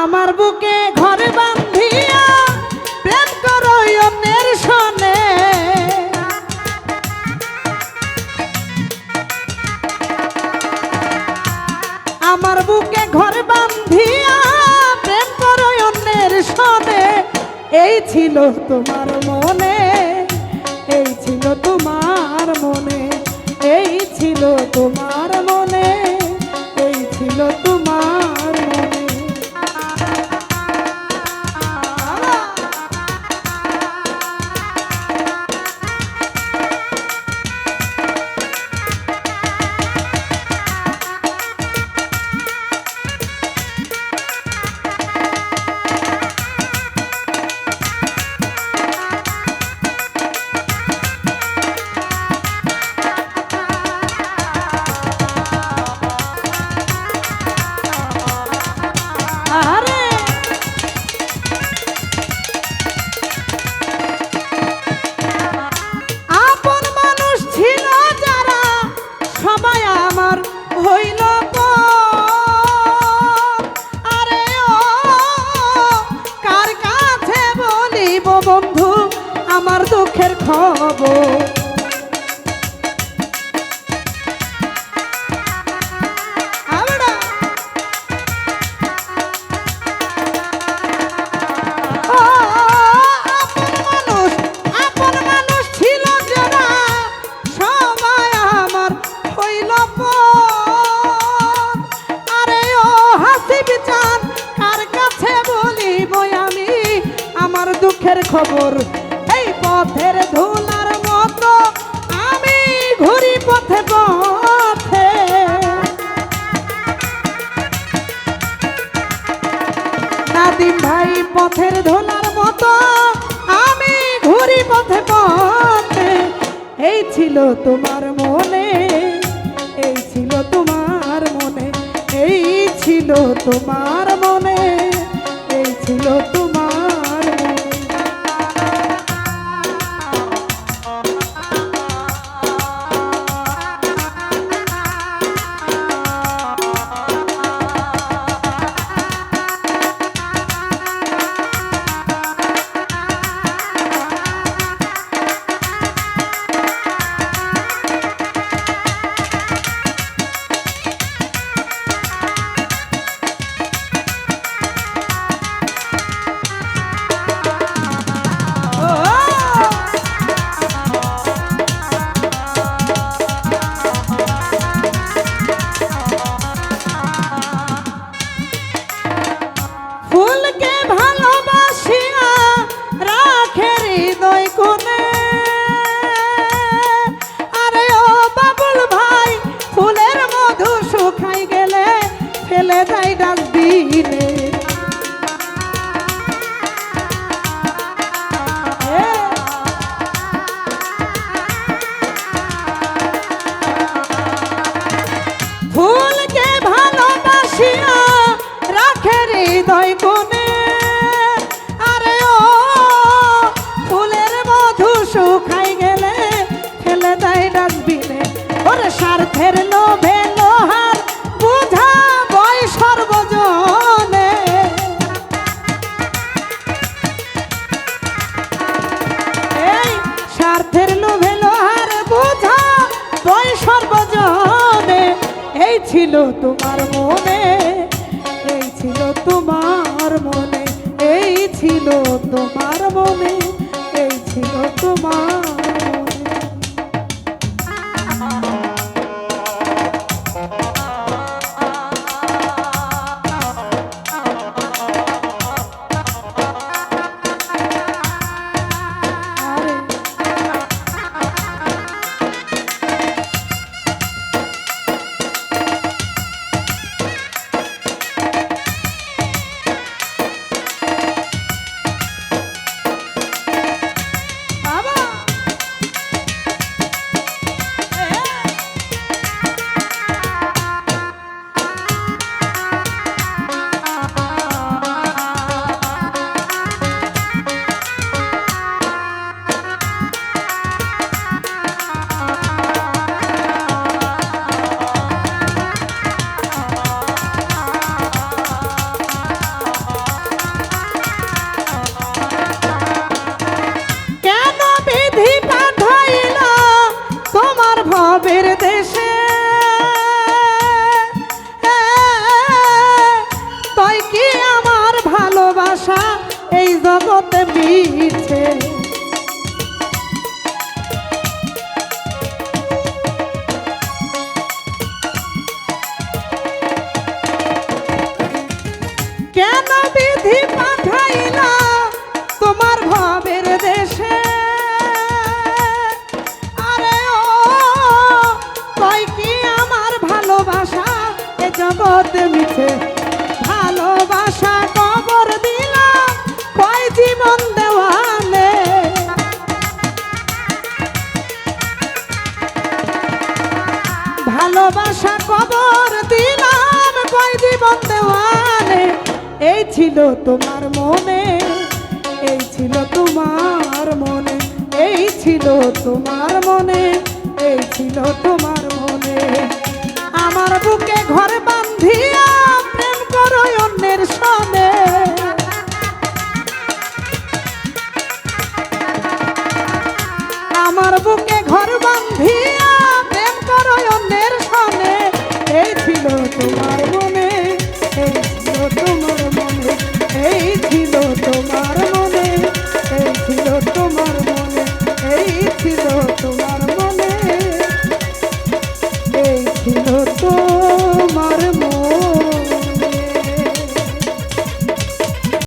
আমার বুকে ঘর বান্ধিয়া প্রেম করো অন্যের সনে। আমার বুকে ঘর বান্ধিয়া প্রেম করো অন্যের সনে। এই ছিল তোমার মনে, এই ছিল তোমার মনে, এই ছিল তোমার মনে, এই ছিল তোমার মনে। হইল আরে ও কার কাছে বলিব বন্ধু আমার দুঃখের খবর। দুঃখের খবর এই পথের ধুলার মতো আমি ঘুরি পথে পথে। নাদিম ভাই পথের ধুলার মতো আমি ঘুরি পথে পথে। এই ছিল তোমার মনে, এই ছিল তোমার মনে, এই ছিল তোমার মনে, এই ছিল তোমার ফেলে দেয় ডাস্টবিনে। ফুলকে ভালোবাসিয়া রাখে হৃদয় কোণে। আরে ও ফুলের মধু শুকাই গেলে ফেলে দেয় ডাস্টবিনে। ওরে স্বার্থের লোভে লোহার বুঝা সর্বজনে। এই স্বার্থের লোভে লোহার বোঝা বই সর্বজনে। এই ছিল তোমার মনে, এই ছিল তোমার মনে, এই ছিল তোমার মনে, এই ছিল তোমার বাবা। জগতে মিছে। কেন বিধি পাঠাইলা তোমার ভাবের দেশে? আরে ও কই কি আমার ভালোবাসা এ জগতে মিছে? ভালোবাসা কবর দিলাম কয় জীবন দেওয়ালে। ভালোবাসা কবর দিলাম কয় জীবন দেওয়ালে। এই ছিল তোমার মনে, এই ছিল তোমার মনে, এই ছিল তোমার মনে, এই ছিল তোমার মনে। আমার বুকে ঘর বান্ধিয়া প্রেম করো অন্যের সনে। আমার বুকে ঘর বান্ধিয়া প্রেম করো অন্যের সনে। এই ছিল তোমার মনে, এই ছিল তোমার মনে, এই ছিল তোমার মনে, এই ছিল তোমার মনে।